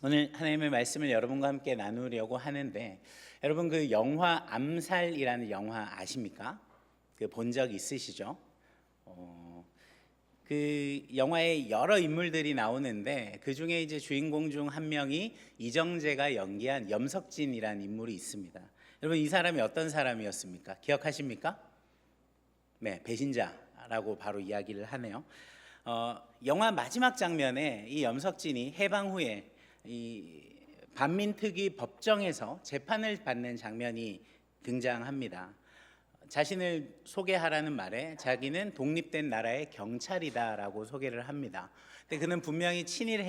오늘 하나님의 말씀을 여러분과 함께 나누려고 하는데, 여러분 그 영화 암살이라는 영화 아십니까? 그 본 적 있으시죠? 그 영화에 여러 인물들이 나오는데 그 중에 이제 주인공 중 한 명이 이정재가 연기한 염석진이라는 인물이 있습니다. 여러분 이 사람이 어떤 사람이었습니까? 기억하십니까? 네, 배신자라고 바로 이야기를 하네요. 영화 마지막 장면에 이 염석진이 해방 후에 이 반민특위 법정에서 재판을 받는 장면이 등장합니다. 자신을 소개하라는 말에 자기는 독립된 나라의 경찰이다라고 소개를 합니다. 근데 그는 분명히 친일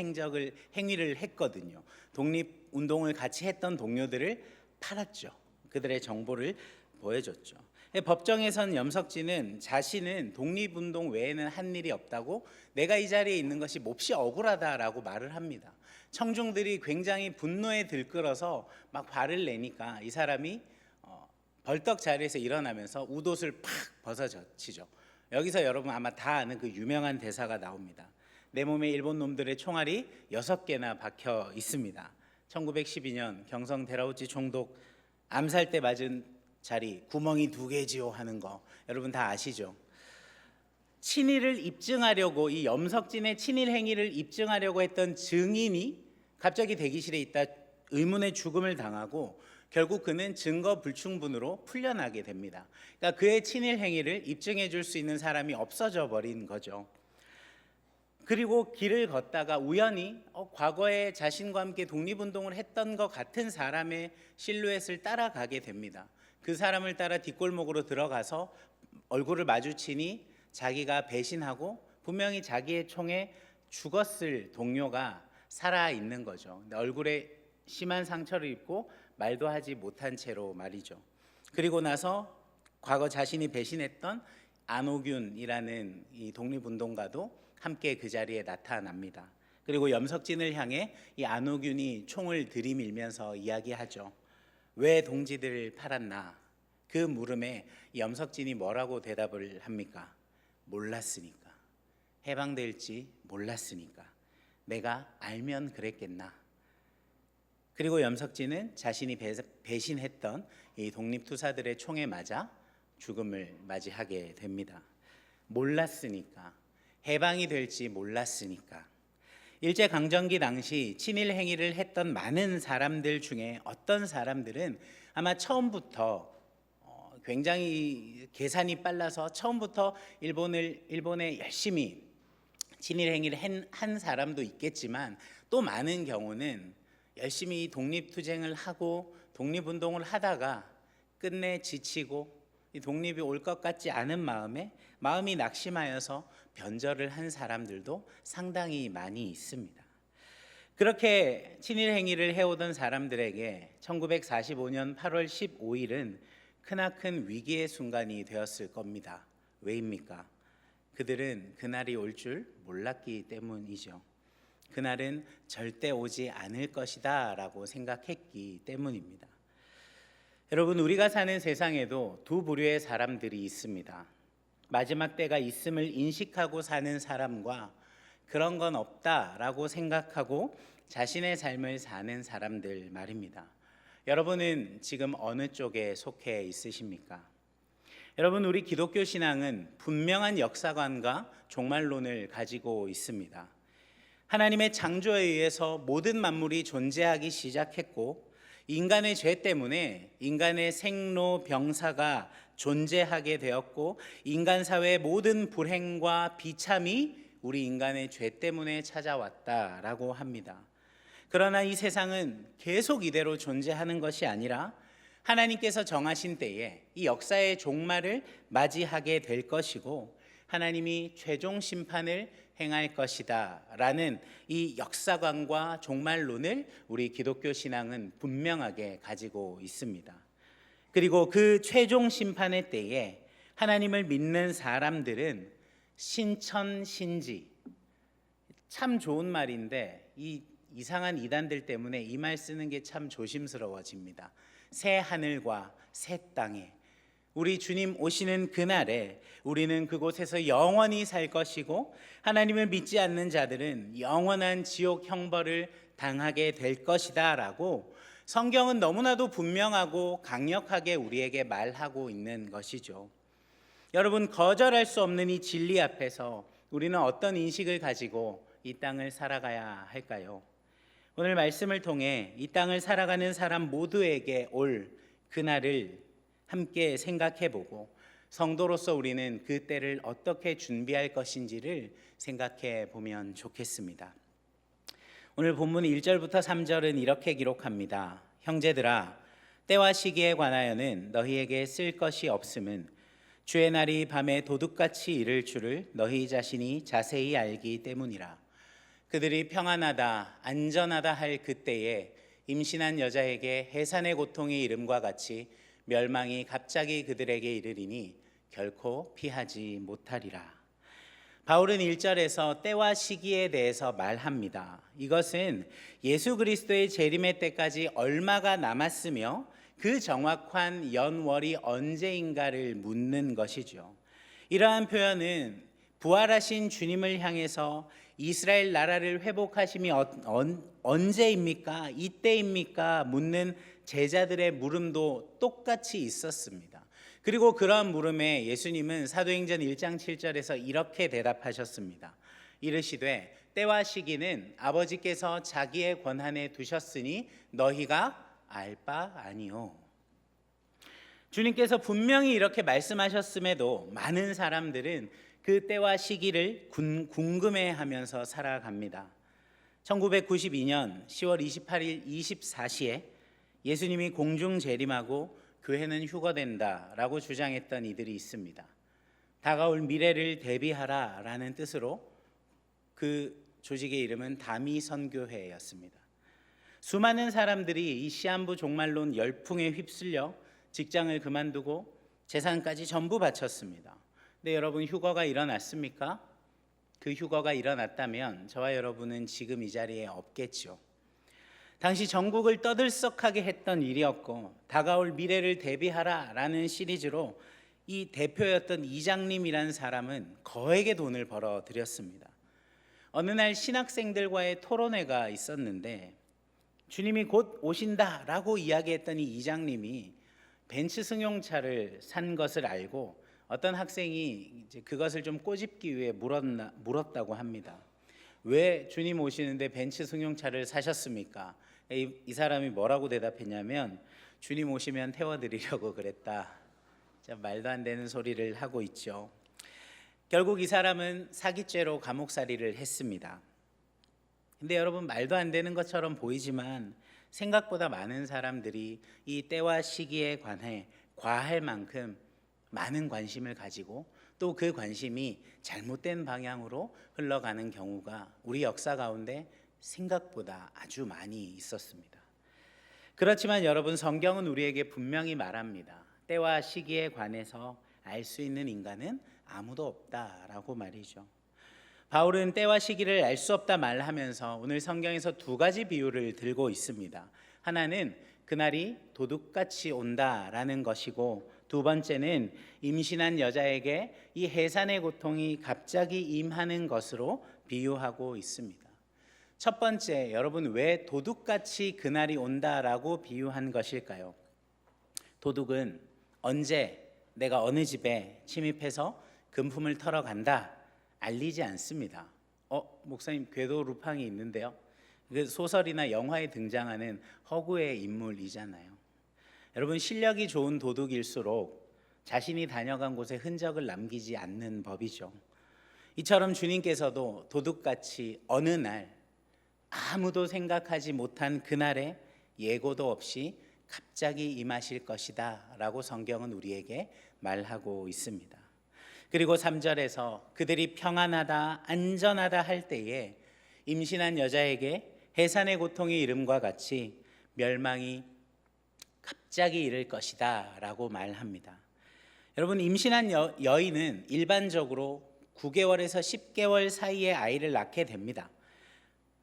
행위를 했거든요. 독립운동을 같이 했던 동료들을 팔았죠. 그들의 정보를 보여줬죠. 법정에선 염석진은 자신은 독립운동 외에는 한 일이 없다고, 내가 이 자리에 있는 것이 몹시 억울하다라고 말을 합니다. 청중들이 굉장히 분노에 들끓어서 막 화를 내니까 이 사람이 벌떡 자리에서 일어나면서 웃옷을 팍 벗어젖히죠. 여기서 여러분 아마 다 아는 그 유명한 대사가 나옵니다. 내 몸에 일본 놈들의 총알이 6개나 박혀 있습니다. 1912년 경성 데라우치 총독 암살 때 맞은 자리 구멍이 2개지요 하는 거 여러분 다 아시죠? 친일을 입증하려고, 이 염석진의 친일 행위를 입증하려고 했던 증인이 갑자기 대기실에 있다 의문의 죽음을 당하고 결국 그는 증거 불충분으로 풀려나게 됩니다. 그러니까 그의 친일 행위를 입증해 줄 수 있는 사람이 없어져 버린 거죠. 그리고 길을 걷다가 우연히 과거에 자신과 함께 독립운동을 했던 것 같은 사람의 실루엣을 따라가게 됩니다. 그 사람을 따라 뒷골목으로 들어가서 얼굴을 마주치니 자기가 배신하고 분명히 자기의 총에 죽었을 동료가 살아있는 거죠. 근데 얼굴에 심한 상처를 입고 말도 하지 못한 채로 말이죠. 그리고 나서 과거 자신이 배신했던 안호균이라는 이 독립운동가도 함께 그 자리에 나타납니다. 그리고 염석진을 향해 이 안호균이 총을 들이밀면서 이야기하죠. 왜 동지들을 팔았나? 그 물음에 염석진이 뭐라고 대답을 합니까? 몰랐으니까. 해방될지 몰랐으니까. 내가 알면 그랬겠나. 그리고 염석진은 자신이 배신했던 이 독립투사들의 총에 맞아 죽음을 맞이하게 됩니다. 몰랐으니까. 해방이 될지 몰랐으니까. 일제강점기 당시 친일 행위를 했던 많은 사람들 중에 어떤 사람들은 아마 처음부터 굉장히 계산이 빨라서 처음부터 일본에 열심히 친일 행위를 한 사람도 있겠지만, 또 많은 경우는 열심히 독립투쟁을 하고 독립운동을 하다가 끝내 지치고 이 독립이 올 것 같지 않은 마음이 낙심하여서 변절을 한 사람들도 상당히 많이 있습니다. 그렇게 친일 행위를 해오던 사람들에게 1945년 8월 15일은 크나큰 위기의 순간이 되었을 겁니다. 왜입니까? 그들은 그날이 올 줄 몰랐기 때문이죠. 그날은 절대 오지 않을 것이다 라고 생각했기 때문입니다. 여러분, 우리가 사는 세상에도 두 부류의 사람들이 있습니다. 마지막 때가 있음을 인식하고 사는 사람과 그런 건 없다라고 생각하고 자신의 삶을 사는 사람들 말입니다. 여러분은 지금 어느 쪽에 속해 있으십니까? 여러분, 우리 기독교 신앙은 분명한 역사관과 종말론을 가지고 있습니다. 하나님의 창조에 의해서 모든 만물이 존재하기 시작했고, 인간의 죄 때문에 인간의 생로병사가 존재하게 되었고, 인간 사회의 모든 불행과 비참이 우리 인간의 죄 때문에 찾아왔다라고 합니다. 그러나 이 세상은 계속 이대로 존재하는 것이 아니라 하나님께서 정하신 때에 이 역사의 종말을 맞이하게 될 것이고, 하나님이 최종 심판을 행할 것이다 라는 이 역사관과 종말론을 우리 기독교 신앙은 분명하게 가지고 있습니다. 그리고 그 최종 심판의 때에 하나님을 믿는 사람들은 신천신지, 참 좋은 말인데 이 이상한 이단들 때문에 이 말 쓰는 게 참 조심스러워집니다. 새 하늘과 새 땅에 우리 주님 오시는 그날에 우리는 그곳에서 영원히 살 것이고, 하나님을 믿지 않는 자들은 영원한 지옥 형벌을 당하게 될 것이다 라고 성경은 너무나도 분명하고 강력하게 우리에게 말하고 있는 것이죠. 여러분, 거절할 수 없는 이 진리 앞에서 우리는 어떤 인식을 가지고 이 땅을 살아가야 할까요? 오늘 말씀을 통해 이 땅을 살아가는 사람 모두에게 올 그날을 함께 생각해 보고 성도로서 우리는 그 때를 어떻게 준비할 것인지를 생각해 보면 좋겠습니다. 오늘 본문 1절부터 3절은 이렇게 기록합니다. 형제들아, 때와 시기에 관하여는 너희에게 쓸 것이 없음은 주의 날이 밤에 도둑같이 이를 줄을 너희 자신이 자세히 알기 때문이라. 그들이 평안하다 안전하다 할 그때에 임신한 여자에게 해산의 고통이 이름과 같이 멸망이 갑자기 그들에게 이르리니 결코 피하지 못하리라. 바울은 1절에서 때와 시기에 대해서 말합니다. 이것은 예수 그리스도의 재림의 때까지 얼마가 남았으며 그 정확한 연월이 언제인가를 묻는 것이죠. 이러한 표현은 부활하신 주님을 향해서 이스라엘 나라를 회복하심이 언제입니까? 이때입니까? 묻는 제자들의 물음도 똑같이 있었습니다. 그리고 그러한 물음에 예수님은 사도행전 1장 7절에서 이렇게 대답하셨습니다. 이르시되 때와 시기는 아버지께서 자기의 권한에 두셨으니 너희가 알 바 아니요. 주님께서 분명히 이렇게 말씀하셨음에도 많은 사람들은 그 때와 시기를 궁금해하면서 살아갑니다. 1992년 10월 28일 24시에 예수님이 공중 재림하고 교회는 휴거된다라고 주장했던 이들이 있습니다. 다가올 미래를 대비하라라는 뜻으로 그 조직의 이름은 다미선교회였습니다. 수많은 사람들이 이 시한부 종말론 열풍에 휩쓸려 직장을 그만두고 재산까지 전부 바쳤습니다. 근데 여러분, 휴거가 일어났습니까? 그 휴거가 일어났다면 저와 여러분은 지금 이 자리에 없겠죠. 당시 전국을 떠들썩하게 했던 일이었고 다가올 미래를 대비하라라는 시리즈로 이 대표였던 이장님이라는 사람은 거액의 돈을 벌어들였습니다. 어느 날 신학생들과의 토론회가 있었는데 주님이 곧 오신다라고 이야기했던 이 이장님이 벤츠 승용차를 산 것을 알고 어떤 학생이 이제 그것을 좀 꼬집기 위해 물었다고 합니다. 왜 주님 오시는데 벤츠 승용차를 사셨습니까? 이 사람이 뭐라고 대답했냐면 주님 오시면 태워드리려고 그랬다. 말도 안 되는 소리를 하고 있죠. 결국 이 사람은 사기죄로 감옥살이를 했습니다. 근데 여러분, 말도 안 되는 것처럼 보이지만 생각보다 많은 사람들이 이 때와 시기에 관해 과할 만큼 많은 관심을 가지고 또 그 관심이 잘못된 방향으로 흘러가는 경우가 우리 역사 가운데 생각보다 아주 많이 있었습니다. 그렇지만 여러분, 성경은 우리에게 분명히 말합니다. 때와 시기에 관해서 알 수 있는 인간은 아무도 없다라고 말이죠. 바울은 때와 시기를 알 수 없다 말하면서 오늘 성경에서 두 가지 비유를 들고 있습니다. 하나는 그날이 도둑같이 온다라는 것이고 두 번째는 임신한 여자에게 이 해산의 고통이 갑자기 임하는 것으로 비유하고 있습니다. 첫 번째, 여러분, 왜 도둑같이 그날이 온다라고 비유한 것일까요? 도둑은 언제 내가 어느 집에 침입해서 금품을 털어간다 알리지 않습니다. 목사님, 궤도 루팡이 있는데요. 그 소설이나 영화에 등장하는 허구의 인물이잖아요. 여러분, 실력이 좋은 도둑일수록 자신이 다녀간 곳에 흔적을 남기지 않는 법이죠. 이처럼 주님께서도 도둑같이 어느 날 아무도 생각하지 못한 그날에 예고도 없이 갑자기 임하실 것이다 라고 성경은 우리에게 말하고 있습니다. 그리고 3절에서 그들이 평안하다 안전하다 할 때에 임신한 여자에게 해산의 고통이 이름과 같이 멸망이 갑자기 이를 것이다 라고 말합니다. 여러분, 임신한 여인은 일반적으로 9개월에서 10개월 사이에 아이를 낳게 됩니다.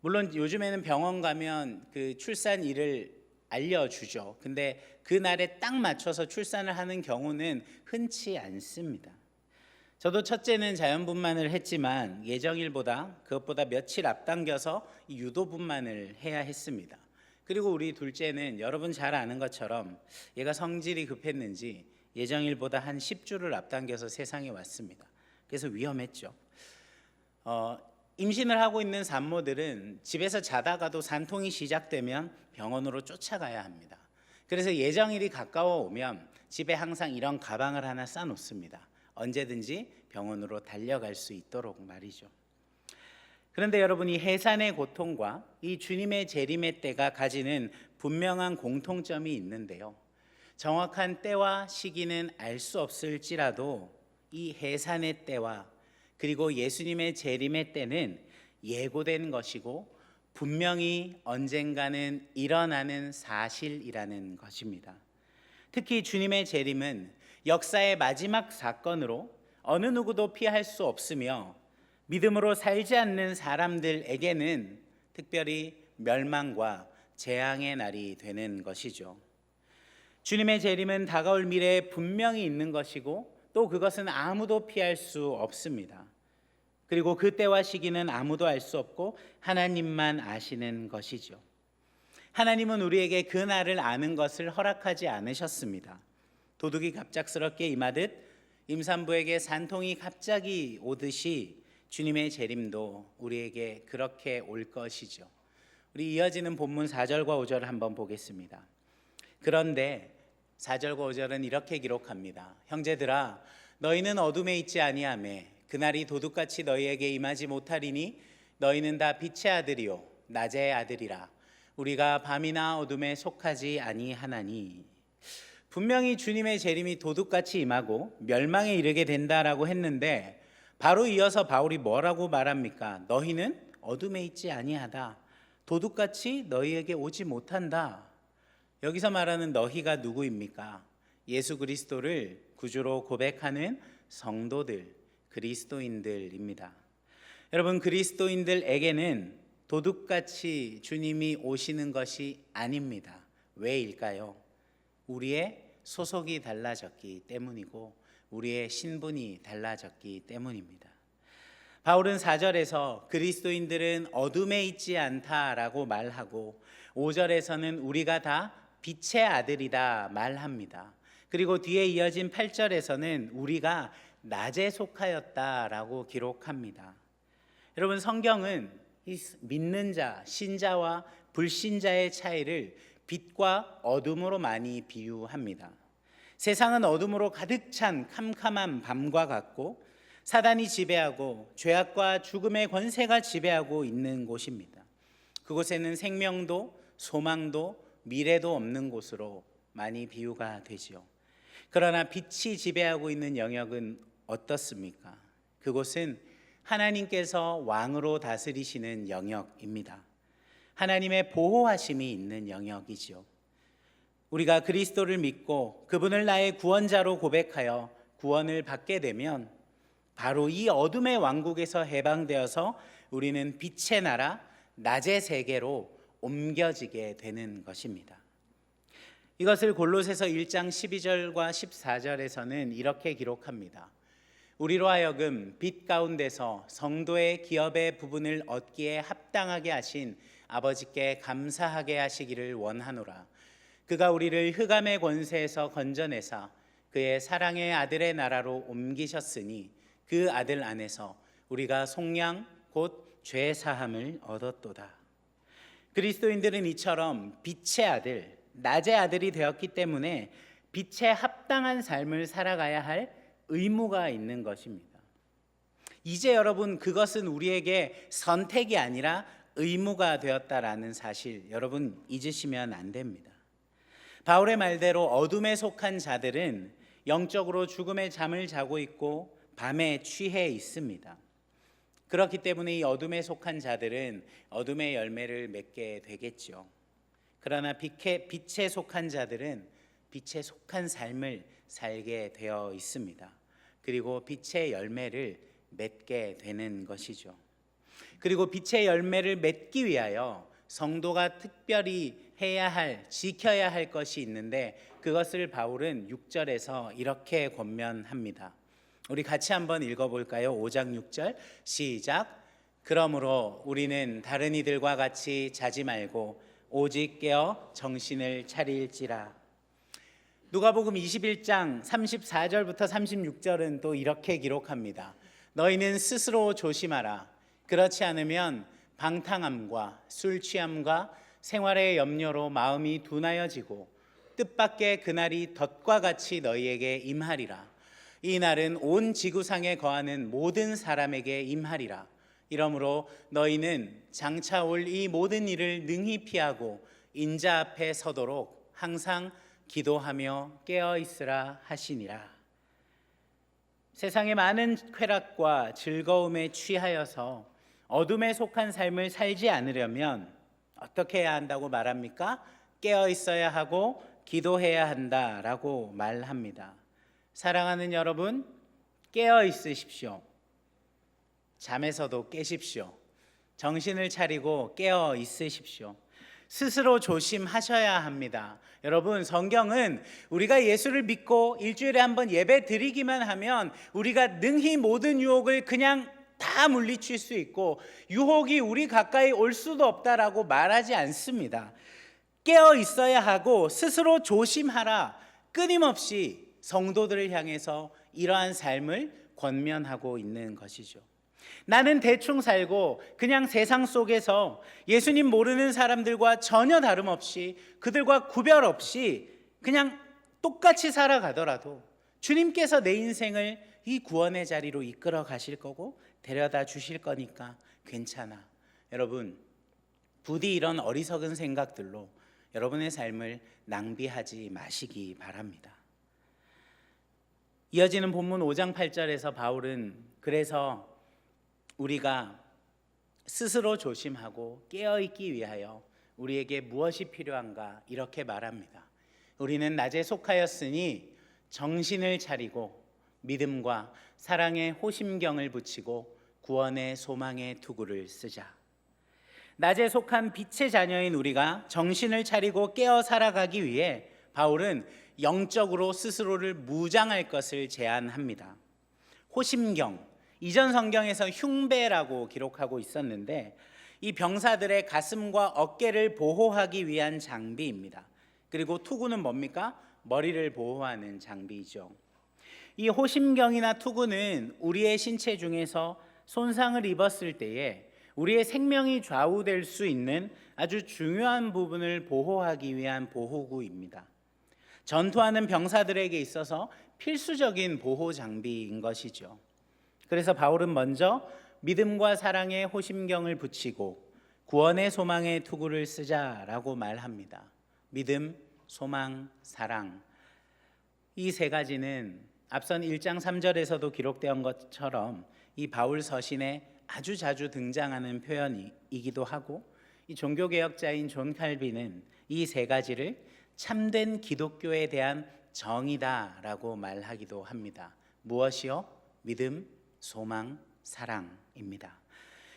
물론 요즘에는 병원 가면 그 출산일을 알려주죠. 근데 그 날에 딱 맞춰서 출산을 하는 경우는 흔치 않습니다. 저도 첫째는 자연분만을 했지만 예정일보다 그것보다 며칠 앞당겨서 유도분만을 해야 했습니다. 그리고 우리 둘째는 여러분 잘 아는 것처럼 얘가 성질이 급했는지 예정일보다 한 10주를 앞당겨서 세상에 왔습니다. 그래서 위험했죠. 임신을 하고 있는 산모들은 집에서 자다가도 산통이 시작되면 병원으로 쫓아가야 합니다. 그래서 예정일이 가까워 오면 집에 항상 이런 가방을 하나 싸놓습니다. 언제든지 병원으로 달려갈 수 있도록 말이죠. 그런데 여러분, 이 해산의 고통과 이 주님의 재림의 때가 가지는 분명한 공통점이 있는데요. 정확한 때와 시기는 알 수 없을지라도 이 해산의 때와 그리고 예수님의 재림의 때는 예고된 것이고 분명히 언젠가는 일어나는 사실이라는 것입니다. 특히 주님의 재림은 역사의 마지막 사건으로 어느 누구도 피할 수 없으며 믿음으로 살지 않는 사람들에게는 특별히 멸망과 재앙의 날이 되는 것이죠. 주님의 재림은 다가올 미래에 분명히 있는 것이고 또 그것은 아무도 피할 수 없습니다. 그리고 그때와 시기는 아무도 알 수 없고 하나님만 아시는 것이죠. 하나님은 우리에게 그 날을 아는 것을 허락하지 않으셨습니다. 도둑이 갑작스럽게 임하듯 임산부에게 산통이 갑자기 오듯이 주님의 재림도 우리에게 그렇게 올 것이죠. 우리 이어지는 본문 4절과 5절을 한번 보겠습니다. 그런데 4절과 5절은 이렇게 기록합니다. 형제들아, 너희는 어둠에 있지 아니하매 그날이 도둑같이 너희에게 임하지 못하리니 너희는 다 빛의 아들이요 낮의 아들이라. 우리가 밤이나 어둠에 속하지 아니하나니. 분명히 주님의 재림이 도둑같이 임하고 멸망에 이르게 된다라고 했는데 바로 이어서 바울이 뭐라고 말합니까? 너희는 어둠에 있지 아니하다. 도둑같이 너희에게 오지 못한다. 여기서 말하는 너희가 누구입니까? 예수 그리스도를 구주로 고백하는 성도들, 그리스도인들입니다. 여러분, 그리스도인들에게는 도둑같이 주님이 오시는 것이 아닙니다. 왜일까요? 우리의 소속이 달라졌기 때문이고 우리의 신분이 달라졌기 때문입니다. 바울은 4절에서 그리스도인들은 어둠에 있지 않다라고 말하고 5절에서는 우리가 다 빛의 아들이다 말합니다. 그리고 뒤에 이어진 8절에서는 우리가 낮에 속하였다라고 기록합니다. 여러분, 성경은 이 믿는 자, 신자와 불신자의 차이를 빛과 어둠으로 많이 비유합니다. 세상은 어둠으로 가득 찬 캄캄한 밤과 같고 사단이 지배하고 죄악과 죽음의 권세가 지배하고 있는 곳입니다. 그곳에는 생명도 소망도 미래도 없는 곳으로 많이 비유가 되죠. 그러나 빛이 지배하고 있는 영역은 어떻습니까? 그곳은 하나님께서 왕으로 다스리시는 영역입니다. 하나님의 보호하심이 있는 영역이죠. 우리가 그리스도를 믿고 그분을 나의 구원자로 고백하여 구원을 받게 되면 바로 이 어둠의 왕국에서 해방되어서 우리는 빛의 나라, 낮의 세계로 옮겨지게 되는 것입니다. 이것을 골로새서 1장 12절과 14절에서는 이렇게 기록합니다. 우리로 하여금 빛 가운데서 성도의 기업의 부분을 얻기에 합당하게 하신 아버지께 감사하게 하시기를 원하노라. 그가 우리를 흑암의 권세에서 건져내사 그의 사랑의 아들의 나라로 옮기셨으니 그 아들 안에서 우리가 속량 곧 죄사함을 얻었도다. 그리스도인들은 이처럼 빛의 아들, 낮의 아들이 되었기 때문에 빛에 합당한 삶을 살아가야 할 의무가 있는 것입니다. 이제 여러분, 그것은 우리에게 선택이 아니라 의무가 되었다라는 사실 여러분 잊으시면 안 됩니다. 바울의 말대로 어둠에 속한 자들은 영적으로 죽음의 잠을 자고 있고 밤에 취해 있습니다. 그렇기 때문에 이 어둠에 속한 자들은 어둠의 열매를 맺게 되겠죠. 그러나 빛에 속한 자들은 빛에 속한 삶을 살게 되어 있습니다. 그리고 빛의 열매를 맺게 되는 것이죠. 그리고 빛의 열매를 맺기 위하여 성도가 특별히 해야 할, 지켜야 할 것이 있는데 그것을 바울은 6절에서 이렇게 권면합니다. 우리 같이 한번 읽어볼까요? 5장 6절 시작. 그러므로 우리는 다른 이들과 같이 자지 말고 오직 깨어 정신을 차릴지라. 누가복음 21장 34절부터 36절은 또 이렇게 기록합니다. 너희는 스스로 조심하라. 그렇지 않으면 방탕함과 술 취함과 생활의 염려로 마음이 둔하여지고 뜻밖의 그날이 덫과 같이 너희에게 임하리라. 이 날은 온 지구상에 거하는 모든 사람에게 임하리라. 이러므로 너희는 장차 올 이 모든 일을 능히 피하고 인자 앞에 서도록 항상 기도하며 깨어 있으라 하시니라. 세상의 많은 쾌락과 즐거움에 취하여서 어둠에 속한 삶을 살지 않으려면 어떻게 해야 한다고 말합니까? 깨어 있어야 하고 기도해야 한다라고 말합니다. 사랑하는 여러분, 깨어 있으십시오. 잠에서도 깨십시오. 정신을 차리고 깨어 있으십시오. 스스로 조심하셔야 합니다. 여러분, 성경은 우리가 예수를 믿고 일주일에 한번 예배 드리기만 하면 우리가 능히 모든 유혹을 그냥 다 물리칠 수 있고 유혹이 우리 가까이 올 수도 없다라고 말하지 않습니다. 깨어 있어야 하고 스스로 조심하라. 끊임없이 성도들을 향해서 이러한 삶을 권면하고 있는 것이죠. 나는 대충 살고 그냥 세상 속에서 예수님 모르는 사람들과 전혀 다름없이 그들과 구별 없이 그냥 똑같이 살아가더라도 주님께서 내 인생을 이 구원의 자리로 이끌어 가실 거고 데려다 주실 거니까 괜찮아. 여러분, 부디 이런 어리석은 생각들로 여러분의 삶을 낭비하지 마시기 바랍니다. 이어지는 본문 5장 8절에서 바울은 그래서 우리가 스스로 조심하고 깨어있기 위하여 우리에게 무엇이 필요한가 이렇게 말합니다. 우리는 낮에 속하였으니 정신을 차리고 믿음과 사랑의 호심경을 붙이고 구원의 소망의 투구를 쓰자. 낮에 속한 빛의 자녀인 우리가 정신을 차리고 깨어 살아가기 위해 바울은 영적으로 스스로를 무장할 것을 제안합니다. 호심경, 이전 성경에서 흉배라고 기록하고 있었는데 이 병사들의 가슴과 어깨를 보호하기 위한 장비입니다. 그리고 투구는 뭡니까? 머리를 보호하는 장비이죠. 이 호심경이나 투구는 우리의 신체 중에서 손상을 입었을 때에 우리의 생명이 좌우될 수 있는 아주 중요한 부분을 보호하기 위한 보호구입니다. 전투하는 병사들에게 있어서 필수적인 보호 장비인 것이죠. 그래서 바울은 먼저 믿음과 사랑의 호심경을 붙이고 구원의 소망의 투구를 쓰자라고 말합니다. 믿음, 소망, 사랑. 이 세 가지는 앞선 1장 3절에서도 기록된 것처럼 이 바울 서신에 아주 자주 등장하는 표현이기도 하고 이 종교개혁자인 존 칼빈은 이 세 가지를 참된 기독교에 대한 정의다라고 말하기도 합니다. 무엇이요? 믿음, 소망, 사랑입니다.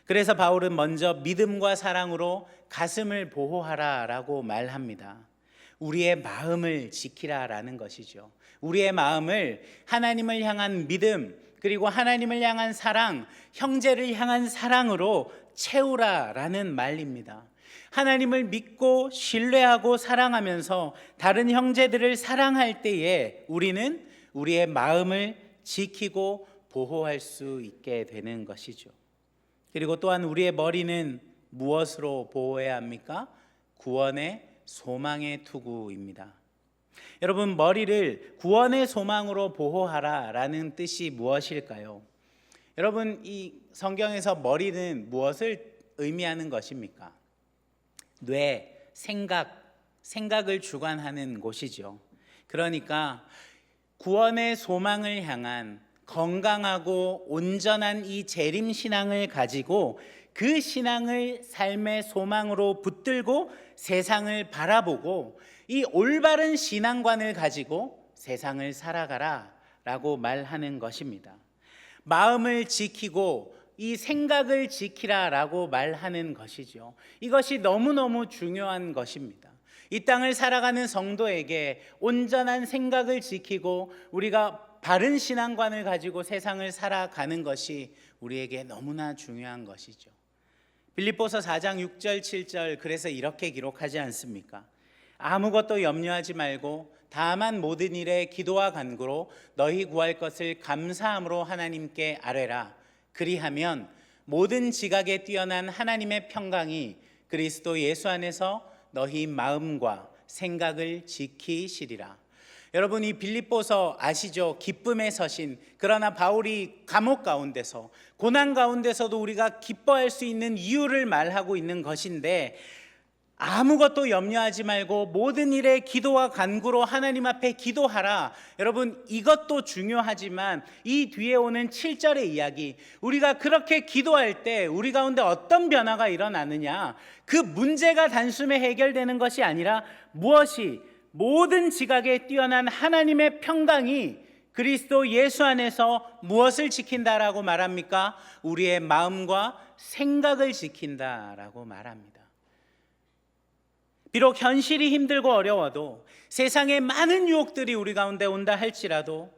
그래서 바울은 먼저 믿음과 사랑으로 가슴을 보호하라라고 말합니다. 우리의 마음을 지키라라는 것이죠. 우리의 마음을 하나님을 향한 믿음, 그리고 하나님을 향한 사랑, 형제를 향한 사랑으로 채우라라는 말입니다. 하나님을 믿고 신뢰하고 사랑하면서 다른 형제들을 사랑할 때에 우리는 우리의 마음을 지키고 보호할 수 있게 되는 것이죠. 그리고 또한 우리의 머리는 무엇으로 보호해야 합니까? 구원의 소망의 투구입니다. 여러분, 머리를 구원의 소망으로 보호하라라는 뜻이 무엇일까요? 여러분, 이 성경에서 머리는 무엇을 의미하는 것입니까? 뇌, 생각을 주관하는 곳이죠. 그러니까 구원의 소망을 향한 건강하고 온전한 이 재림 신앙을 가지고 그 신앙을 삶의 소망으로 붙들고 세상을 바라보고 이 올바른 신앙관을 가지고 세상을 살아가라라고 말하는 것입니다. 마음을 지키고 이 생각을 지키라라고 말하는 것이죠. 이것이 너무너무 중요한 것입니다. 이 땅을 살아가는 성도에게 온전한 생각을 지키고 우리가 바른 신앙관을 가지고 세상을 살아가는 것이 우리에게 너무나 중요한 것이죠. 빌립보서 4장 6절 7절 그래서 이렇게 기록하지 않습니까? 아무것도 염려하지 말고 다만 모든 일에 기도와 간구로 너희 구할 것을 감사함으로 하나님께 아뢰라. 그리하면 모든 지각에 뛰어난 하나님의 평강이 그리스도 예수 안에서 너희 마음과 생각을 지키시리라. 여러분, 이 빌립보서 아시죠? 기쁨의 서신. 그러나 바울이 감옥 가운데서, 고난 가운데서도 우리가 기뻐할 수 있는 이유를 말하고 있는 것인데, 아무것도 염려하지 말고 모든 일에 기도와 간구로 하나님 앞에 기도하라. 여러분, 이것도 중요하지만 이 뒤에 오는 7절의 이야기, 우리가 그렇게 기도할 때 우리 가운데 어떤 변화가 일어나느냐, 그 문제가 단숨에 해결되는 것이 아니라 무엇이 모든 지각에 뛰어난 하나님의 평강이 그리스도 예수 안에서 무엇을 지킨다라고 말합니까? 우리의 마음과 생각을 지킨다라고 말합니다. 비록 현실이 힘들고 어려워도, 세상에 많은 유혹들이 우리 가운데 온다 할지라도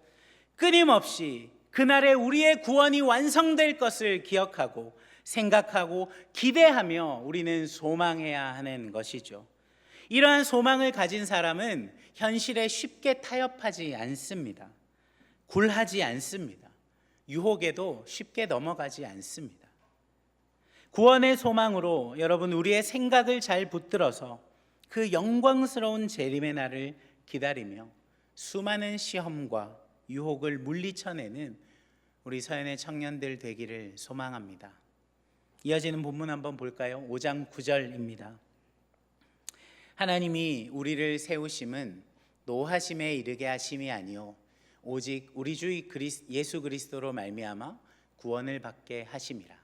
끊임없이 그날에 우리의 구원이 완성될 것을 기억하고 생각하고 기대하며 우리는 소망해야 하는 것이죠. 이러한 소망을 가진 사람은 현실에 쉽게 타협하지 않습니다. 굴하지 않습니다. 유혹에도 쉽게 넘어가지 않습니다. 구원의 소망으로 여러분, 우리의 생각을 잘 붙들어서 그 영광스러운 재림의 날을 기다리며 수많은 시험과 유혹을 물리쳐내는 우리 서연의 청년들 되기를 소망합니다. 이어지는 본문 한번 볼까요? 5장 9절입니다. 하나님이 우리를 세우심은 노하심에 이르게 하심이 아니요 오직 우리 주 예수 그리스도로 말미암아 구원을 받게 하심이라.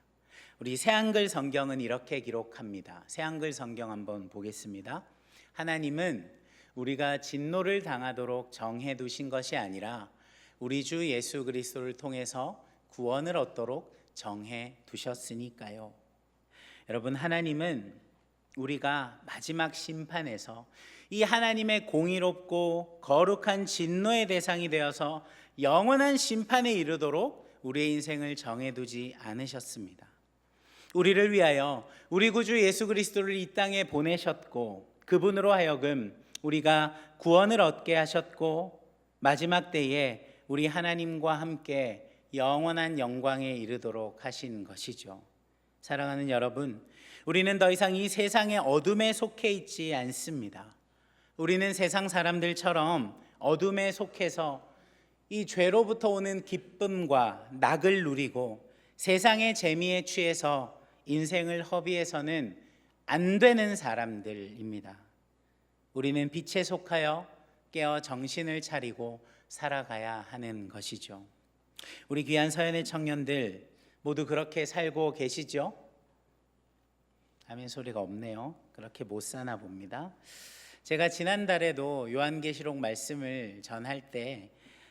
우리 새한글 성경은 이렇게 기록합니다. 새한글 성경 한번 보겠습니다. 하나님은 우리가 진노를 당하도록 정해 두신 것이 아니라 우리 주 예수 그리스도를 통해서 구원을 얻도록 정해 두셨으니까요. 여러분, 하나님은 우리가 마지막 심판에서 이 하나님의 공의롭고 거룩한 진노의 대상이 되어서 영원한 심판에 이르도록 우리의 인생을 정해두지 않으셨습니다. 우리를 위하여 우리 구주 예수 그리스도를 이 땅에 보내셨고, 그분으로 하여금 우리가 구원을 얻게 하셨고, 마지막 때에 우리 하나님과 함께 영원한 영광에 이르도록 하신 것이죠. 사랑하는 여러분, 우리는 더 이상 이 세상의 어둠에 속해 있지 않습니다. 우리는 세상 사람들처럼 어둠에 속해서 이 죄로부터 오는 기쁨과 낙을 누리고 세상의 재미에 취해서 인생을 허비해서는 안 되는 사람들입니다. 우리는 빛에 속하여 깨어 정신을 차리고 살아가야 하는 것이죠. 우리 귀한 서연의 청년들 모두 그렇게 살고 계시죠? 아멘 소리가 없네요. 그렇게 못 사나 봅니다. 제가 지난달에도 요한계시록 말씀을 전할 때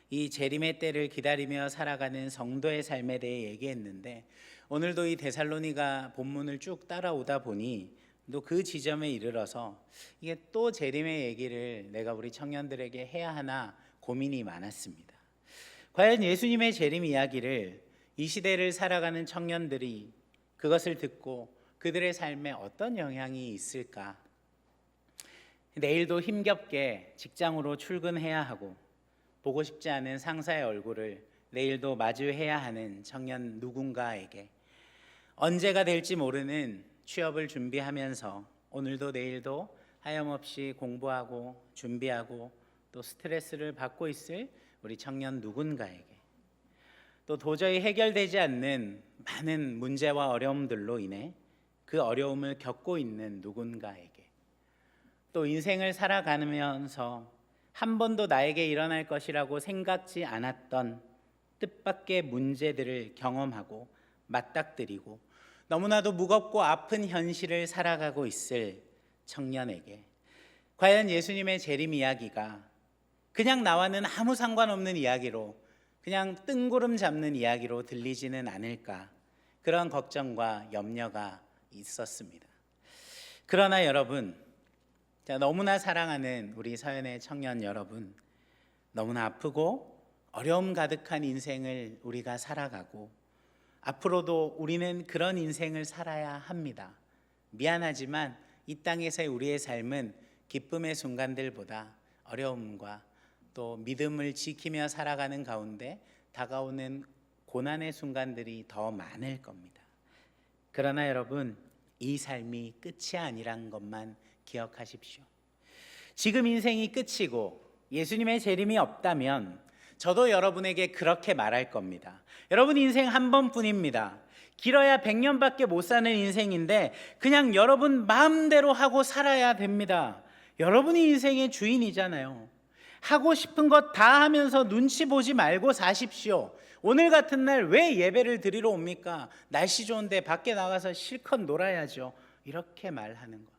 이 재림의 때를 기다리며 살아가는 성도의 삶에 대해 얘기했는데, 오늘도 이 데살로니가 본문을 쭉 따라오다 보니 또 그 지점에 이르러서 이게 또 재림의 얘기를 내가 우리 청년들에게 해야 하나 고민이 많았습니다. 과연 예수님의 재림 이야기를 이 시대를 살아가는 청년들이 그것을 듣고 그들의 삶에 어떤 영향이 있을까? 내일도 힘겹게 직장으로 출근해야 하고 보고 싶지 않은 상사의 얼굴을 내일도 마주해야 하는 청년 누군가에게 언제가 될지 모르는 취업을 준비하면서 오늘도 내일도 하염없이 공부하고 준비하고 또 스트레스를 받고 있을 우리 청년 누군가에게, 또 도저히 해결되지 않는 많은 문제와 어려움들로 인해 그 어려움을 겪고 있는 누군가에게, 또 인생을 살아가면서 한 번도 나에게 일어날 것이라고 생각지 않았던 뜻밖의 문제들을 경험하고 맞닥뜨리고 너무나도 무겁고 아픈 현실을 살아가고 있을 청년에게 과연 예수님의 재림 이야기가 그냥 나와는 아무 상관없는 이야기로, 그냥 뜬구름 잡는 이야기로 들리지는 않을까, 그런 걱정과 염려가 있었습니다. 그러나 여러분, 너무나 사랑하는 우리 서연의 청년 여러분, 너무나 아프고 어려움 가득한 인생을 우리가 살아가고 앞으로도 우리는 그런 인생을 살아야 합니다. 미안하지만 이 땅에서의 우리의 삶은 기쁨의 순간들보다 어려움과 또 믿음을 지키며 살아가는 가운데 다가오는 고난의 순간들이 더 많을 겁니다. 그러나 여러분, 이 삶이 끝이 아니란 것만 기억하십시오. 지금 인생이 끝이고 예수님의 재림이 없다면 저도 여러분에게 그렇게 말할 겁니다. 여러분 인생 한 번뿐입니다. 길어야 100년밖에 못 사는 인생인데 그냥 여러분 마음대로 하고 살아야 됩니다. 여러분이 인생의 주인이잖아요. 하고 싶은 것 다 하면서 눈치 보지 말고 사십시오. 오늘 같은 날 왜 예배를 드리러 옵니까? 날씨 좋은데 밖에 나가서 실컷 놀아야죠. 이렇게 말하는 것.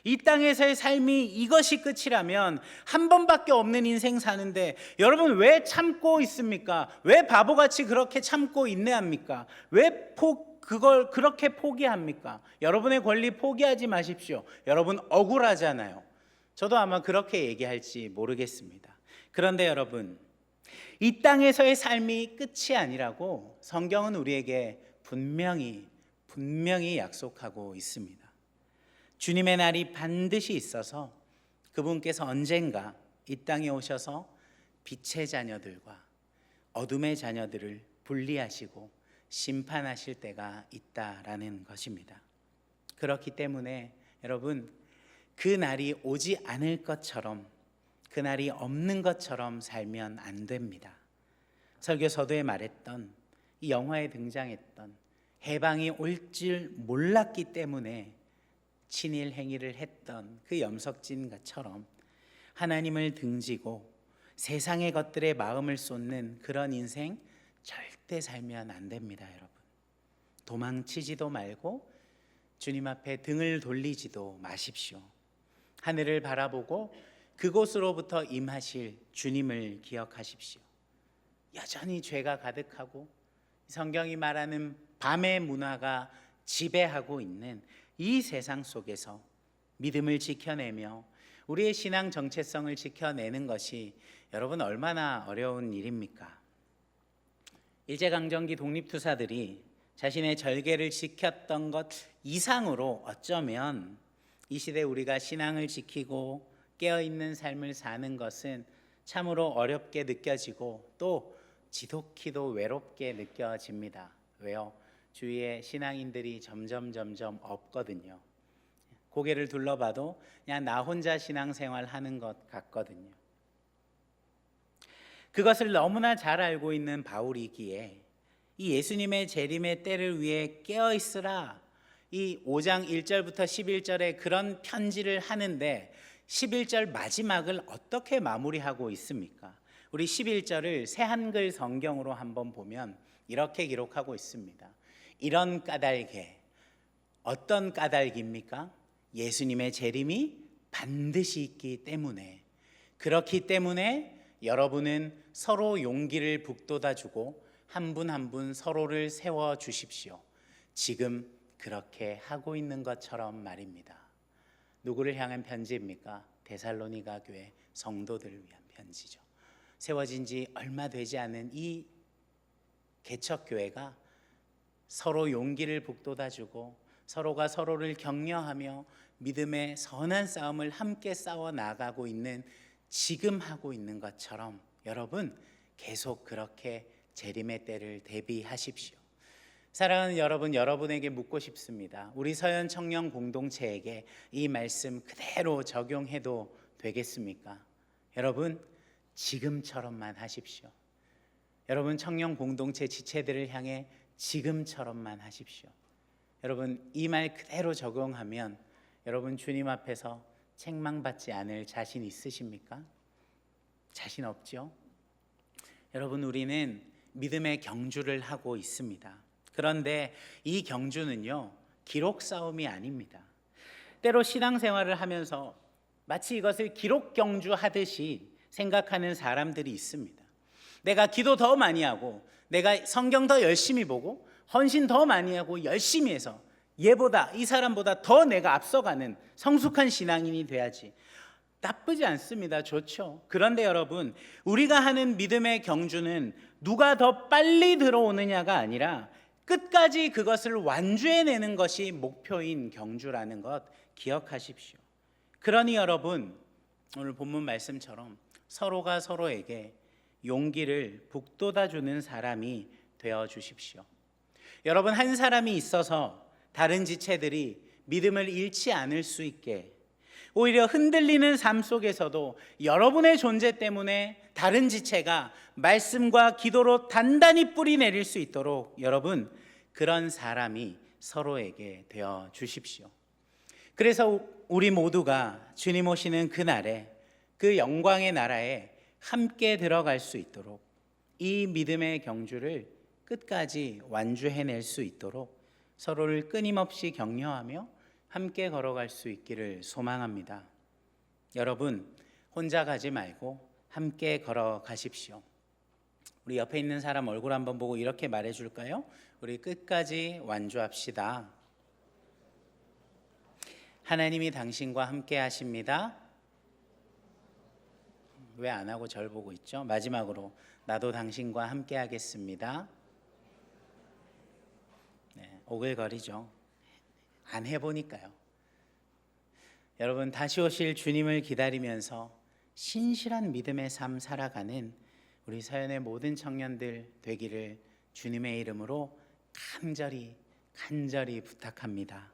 이 땅에서의 삶이 이것이 끝이라면 한 번밖에 없는 인생 사는데 여러분 왜 참고 있습니까? 왜 바보같이 그렇게 참고 인내합니까? 왜 그걸 그렇게 포기합니까? 여러분의 권리 포기하지 마십시오. 여러분 억울하잖아요. 저도 아마 그렇게 얘기할지 모르겠습니다. 그런데 여러분, 이 땅에서의 삶이 끝이 아니라고 성경은 우리에게 분명히 약속하고 있습니다. 주님의 날이 반드시 있어서 그분께서 언젠가 이 땅에 오셔서 빛의 자녀들과 어둠의 자녀들을 분리하시고 심판하실 때가 있다라는 것입니다. 그렇기 때문에 여러분, 그 날이 오지 않을 것처럼, 그 날이 없는 것처럼 살면 안 됩니다. 설교 서두에 말했던, 이 영화에 등장했던 해방이 올 줄 몰랐기 때문에 친일 행위를 했던 그 염석진처럼 하나님을 등지고 세상의 것들에 마음을 쏟는 그런 인생 절대 살면 안 됩니다, 여러분. 도망치지도 말고 주님 앞에 등을 돌리지도 마십시오. 하늘을 바라보고 그곳으로부터 임하실 주님을 기억하십시오. 여전히 죄가 가득하고 성경이 말하는 밤의 문화가 지배하고 있는 이 세상 속에서 믿음을 지켜내며 우리의 신앙 정체성을 지켜내는 것이 여러분 얼마나 어려운 일입니까? 일제강점기 독립투사들이 자신의 절개를 지켰던 것 이상으로 어쩌면 이 시대 우리가 신앙을 지키고 깨어있는 삶을 사는 것은 참으로 어렵게 느껴지고 또 지독히도 외롭게 느껴집니다. 왜요? 주위에 신앙인들이 점점 없거든요. 고개를 둘러봐도 그냥 나 혼자 신앙생활 하는 것 같거든요. 그것을 너무나 잘 알고 있는 바울이기에 이 예수님의 재림의 때를 위해 깨어있으라, 이 5장 1절부터 11절에 그런 편지를 하는데 11절 마지막을 어떻게 마무리하고 있습니까? 우리 11절을 새 한글 성경으로 한번 보면 이렇게 기록하고 있습니다. 이런 까닭에, 어떤 까닭입니까? 예수님의 재림이 반드시 있기 때문에, 그렇기 때문에 여러분은 서로 용기를 북돋아주고 한 분 한 분 서로를 세워주십시오. 지금 그렇게 하고 있는 것처럼 말입니다. 누구를 향한 편지입니까? 데살로니가 교회 성도들을 위한 편지죠. 세워진 지 얼마 되지 않은 이 개척교회가 서로 용기를 북돋아주고 서로가 서로를 격려하며 믿음의 선한 싸움을 함께 싸워 나가고 있는, 지금 하고 있는 것처럼 여러분 계속 그렇게 재림의 때를 대비하십시오. 사랑하는 여러분, 여러분에게 묻고 싶습니다. 우리 서현 청년 공동체에게 이 말씀 그대로 적용해도 되겠습니까? 여러분, 지금처럼만 하십시오. 여러분, 청년 공동체 지체들을 향해 지금처럼만 하십시오. 여러분, 이 말 그대로 적용하면 여러분 주님 앞에서 책망받지 않을 자신 있으십니까? 자신 없죠? 여러분, 우리는 믿음의 경주를 하고 있습니다. 그런데 이 경주는요, 기록 싸움이 아닙니다. 때로 신앙생활을 하면서 마치 이것을 기록 경주하듯이 생각하는 사람들이 있습니다. 내가 기도 더 많이 하고, 내가 성경 더 열심히 보고, 헌신 더 많이 하고 열심히 해서 얘보다, 이 사람보다 더 내가 앞서가는 성숙한 신앙인이 돼야지. 나쁘지 않습니다. 좋죠. 그런데 여러분, 우리가 하는 믿음의 경주는 누가 더 빨리 들어오느냐가 아니라 끝까지 그것을 완주해내는 것이 목표인 경주라는 것 기억하십시오. 그러니 여러분, 오늘 본문 말씀처럼 서로가 서로에게 용기를 북돋아주는 사람이 되어 주십시오. 여러분, 한 사람이 있어서 다른 지체들이 믿음을 잃지 않을 수 있게, 오히려 흔들리는 삶 속에서도 여러분의 존재 때문에 다른 지체가 말씀과 기도로 단단히 뿌리 내릴 수 있도록 여러분, 그런 사람이 서로에게 되어 주십시오. 그래서 우리 모두가 주님 오시는 그날에 그 영광의 나라에 함께 들어갈 수 있도록, 이 믿음의 경주를 끝까지 완주해낼 수 있도록 서로를 끊임없이 격려하며 함께 걸어갈 수 있기를 소망합니다. 여러분, 혼자 가지 말고 함께 걸어가십시오. 우리 옆에 있는 사람 얼굴 한번 보고 이렇게 말해줄까요? 우리 끝까지 완주합시다. 하나님이 당신과 함께 하십니다. 왜 안 하고 절 보고 있죠? 마지막으로 나도 당신과 함께 하겠습니다. 네, 오글거리죠. 안 해보니까요. 여러분, 다시 오실 주님을 기다리면서 신실한 믿음의 삶 살아가는 우리 서연의 모든 청년들 되기를 주님의 이름으로 간절히 부탁합니다.